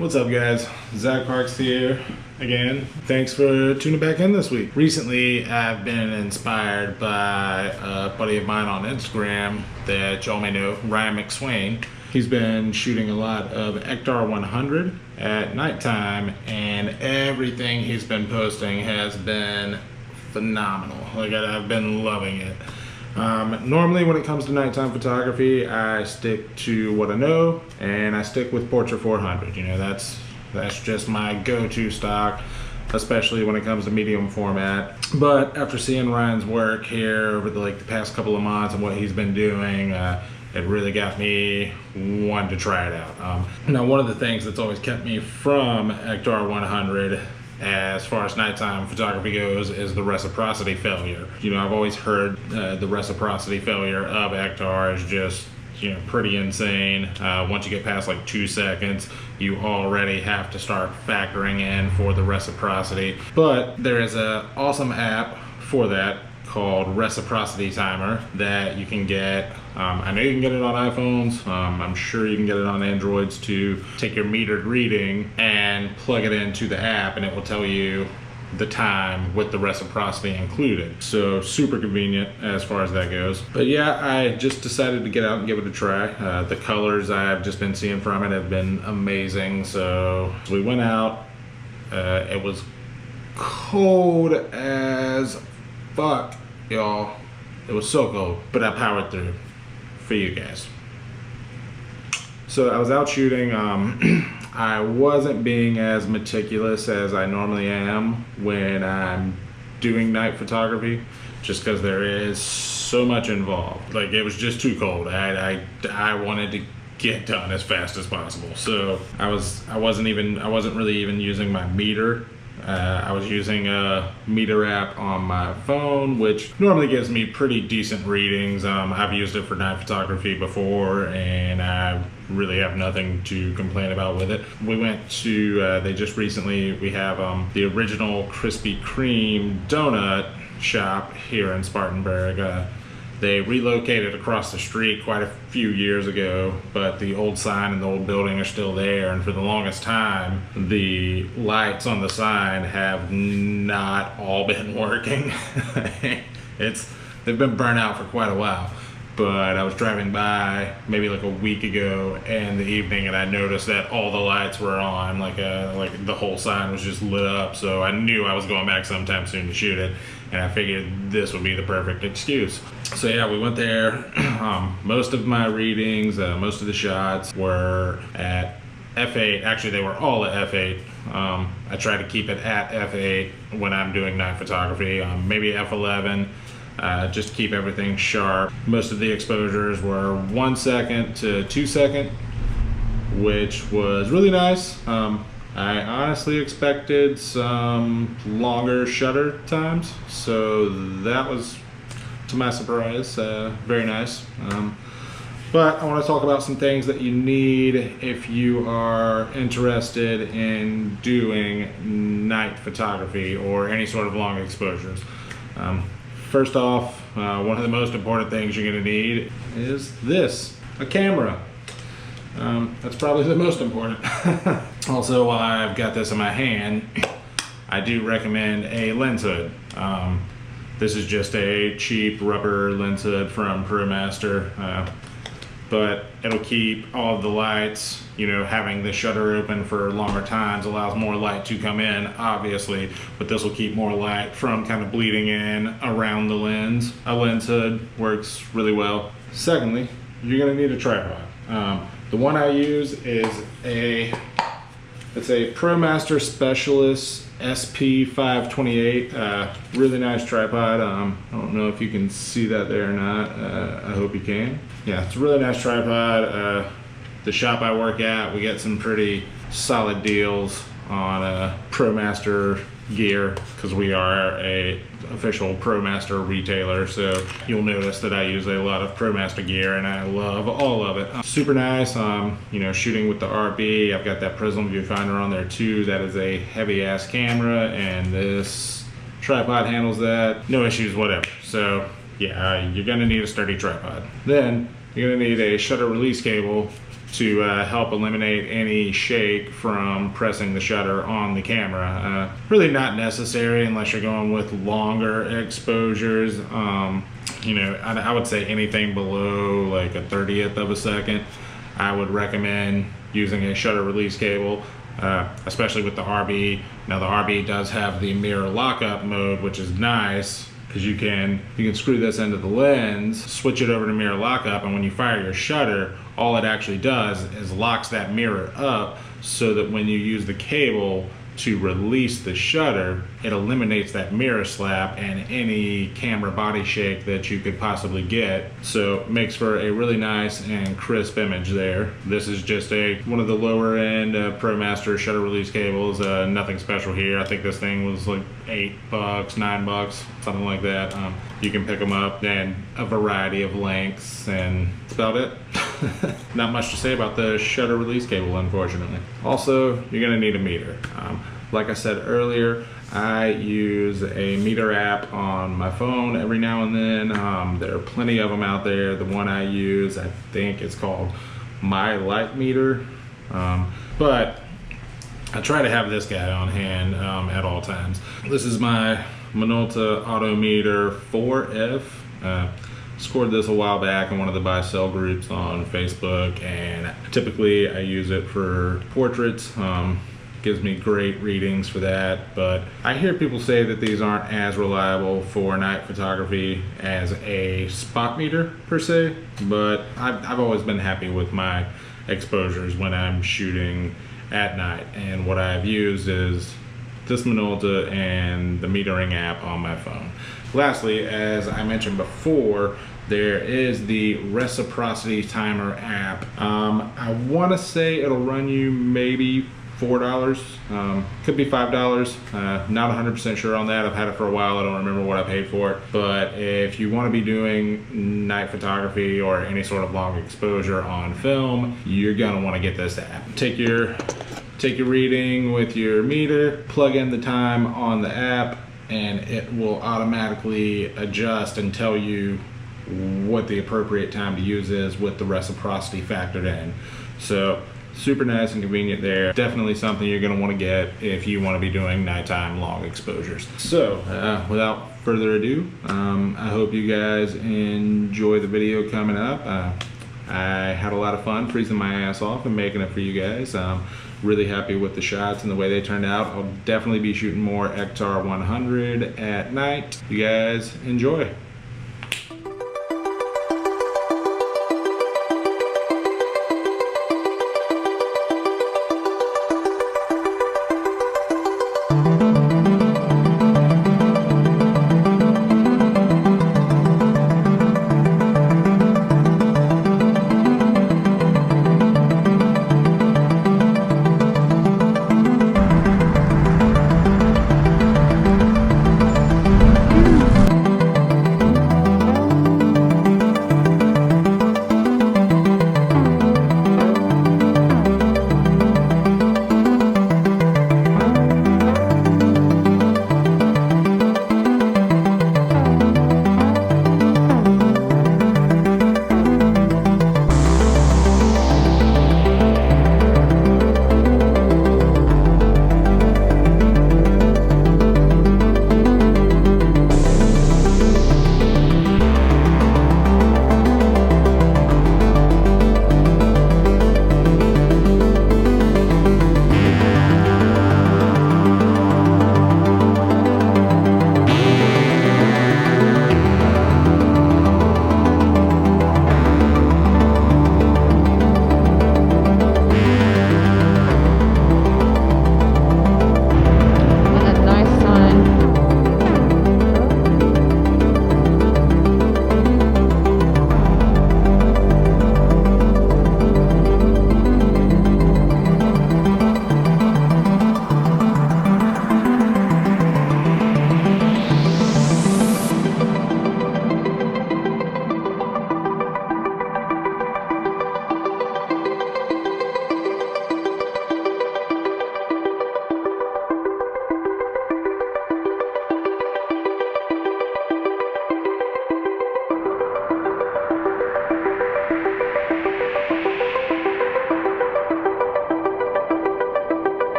What's up guys, Zach Parks here again. Thanks for tuning back in this week. Recently I've been inspired by a buddy of mine on Instagram that y'all may know, Ryan McSwain. He's been shooting a lot of Ektar 100 at nighttime and everything he's been posting has been phenomenal. Like I've been loving it. Normally when it comes to nighttime photography, I stick to what I know and I stick with Portrait 400. You know, that's just my go-to stock, especially when it comes to medium format. But after seeing Ryan's work here over the past couple of months and what he's been doing, it really got me wanting to try it out. Now, one of the things that's always kept me from Ektar 100 as far as nighttime photography goes is the reciprocity failure. You know, I've always heard the reciprocity failure of Ektar is just, you know, pretty insane. Once you get past like 2 seconds, you already have to start factoring in for the reciprocity. But there is an awesome app for that called Reciprocity Timer that you can get. I know you can get it on iPhones. I'm sure you can get it on Androids too. Take your metered reading and plug it into the app and it will tell you the time with the reciprocity included. So super convenient as far as that goes. But yeah, I just decided to get out and give it a try. The colors I've just been seeing from it have been amazing. So we went out. It was cold as fuck, y'all. It was so cold, but I powered through for you guys. So I was out shooting. I wasn't being as meticulous as I normally am when I'm doing night photography, just because there is so much involved. Like, it was just too cold. I wanted to get done as fast as possible. So I wasn't really even using my meter. I was using a meter app on my phone, which normally gives me pretty decent readings. I've used it for night photography before and I really have nothing to complain about with it. We went to, we have the original Krispy Kreme donut shop here in Spartanburg. They relocated across the street quite a few years ago, but the old sign and the old building are still there. And for the longest time, the lights on the sign have not all been working. They've been burnt out for quite a while. But I was driving by maybe like a week ago in the evening and I noticed that all the lights were on, like the whole sign was just lit up. So I knew I was going back sometime soon to shoot it and I figured this would be the perfect excuse. So yeah, we went there. Most of my readings, most of the shots were at f8. Actually, they were all at f8. I try to keep it at f8 when I'm doing night photography, maybe f11. Just to keep everything sharp. Most of the exposures were 1 second to 2 second, which was really nice. I honestly expected some longer shutter times, so that was, to my surprise, very nice. But I want to talk about some things that you need if you are interested in doing night photography or any sort of long exposures. First off, one of the most important things you're going to need is this, a camera. That's probably the most important. Also, while I've got this in my hand, I do recommend a lens hood. This is just a cheap rubber lens hood from ProMaster, but it'll keep all of the lights, you know, having the shutter open for longer times allows more light to come in, obviously, but this will keep more light from kind of bleeding in around the lens. A lens hood works really well. Secondly, you're gonna need a tripod. The one I use is it's a ProMaster Specialist SP528, really nice tripod. I don't know if you can see that there or not. I hope you can. Yeah, it's a really nice tripod. The shop I work at, we get some pretty solid deals on ProMaster gear because we are a official ProMaster retailer, so you'll notice that I use a lot of ProMaster gear and I love all of it. Super nice. You know, shooting with the RB, I've got that Prism viewfinder on there too. That is a heavy ass camera and this tripod handles that, no issues, whatever. So yeah, you're gonna need a sturdy tripod. Then you're gonna need a shutter release cable to help eliminate any shake from pressing the shutter on the camera. Really not necessary unless you're going with longer exposures. You know, I would say anything below like a 30th of a second, I would recommend using a shutter release cable, especially with the RB. Now the RB does have the mirror lockup mode, which is nice because you can screw this into the lens, switch it over to mirror lockup, and when you fire your shutter, all it actually does is locks that mirror up so that when you use the cable to release the shutter, it eliminates that mirror slap and any camera body shake that you could possibly get. So it makes for a really nice and crisp image there. This is just one of the lower end ProMaster shutter release cables. Nothing special here. I think this thing was like $8, $9, something like that. You can pick them up in a variety of lengths, and that's about it. Not much to say about the shutter release cable, unfortunately. Also, you're gonna need a meter. Like I said earlier, I use a meter app on my phone every now and then. There are plenty of them out there. The one I use, I think it's called My Light Meter. But I try to have this guy on hand at all times. This is my Minolta Autometer 4F. Scored this a while back in one of the buy sell groups on Facebook, and typically I use it for portraits. Gives me great readings for that, but I hear people say that these aren't as reliable for night photography as a spot meter per se, but I've always been happy with my exposures when I'm shooting at night, and what I've used is this Minolta and the metering app on my phone. Lastly, as I mentioned before, there is the Reciprocity Timer App. I want to say it'll run you maybe $4, could be $5. Not 100% sure on that. I've had it for a while. I don't remember what I paid for it. But if you want to be doing night photography or any sort of long exposure on film, you're gonna want to get this app. Take your reading with your meter, plug in the time on the app, and it will automatically adjust and tell you what the appropriate time to use is with the reciprocity factored in. So super nice and convenient there. Definitely something you're going to want to get if you want to be doing nighttime long exposures. So without further ado, I hope you guys enjoy the video coming up. I had a lot of fun freezing my ass off and making it for you guys. Really happy with the shots and the way they turned out. I'll definitely be shooting more Ektar 100 at night. You guys enjoy.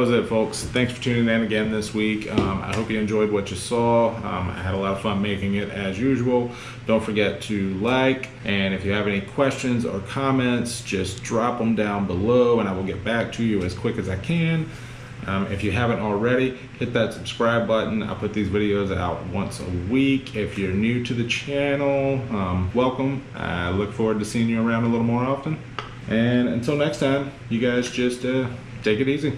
was it, folks. Thanks for tuning in again this week. I hope you enjoyed what you saw. I had a lot of fun making it as usual. Don't forget to like, and if you have any questions or comments, just drop them down below and I will get back to you as quick as I can. If you haven't already, hit that subscribe button. I put these videos out once a week. If you're new to the channel, welcome. I look forward to seeing you around a little more often. And until next time, you guys just take it easy.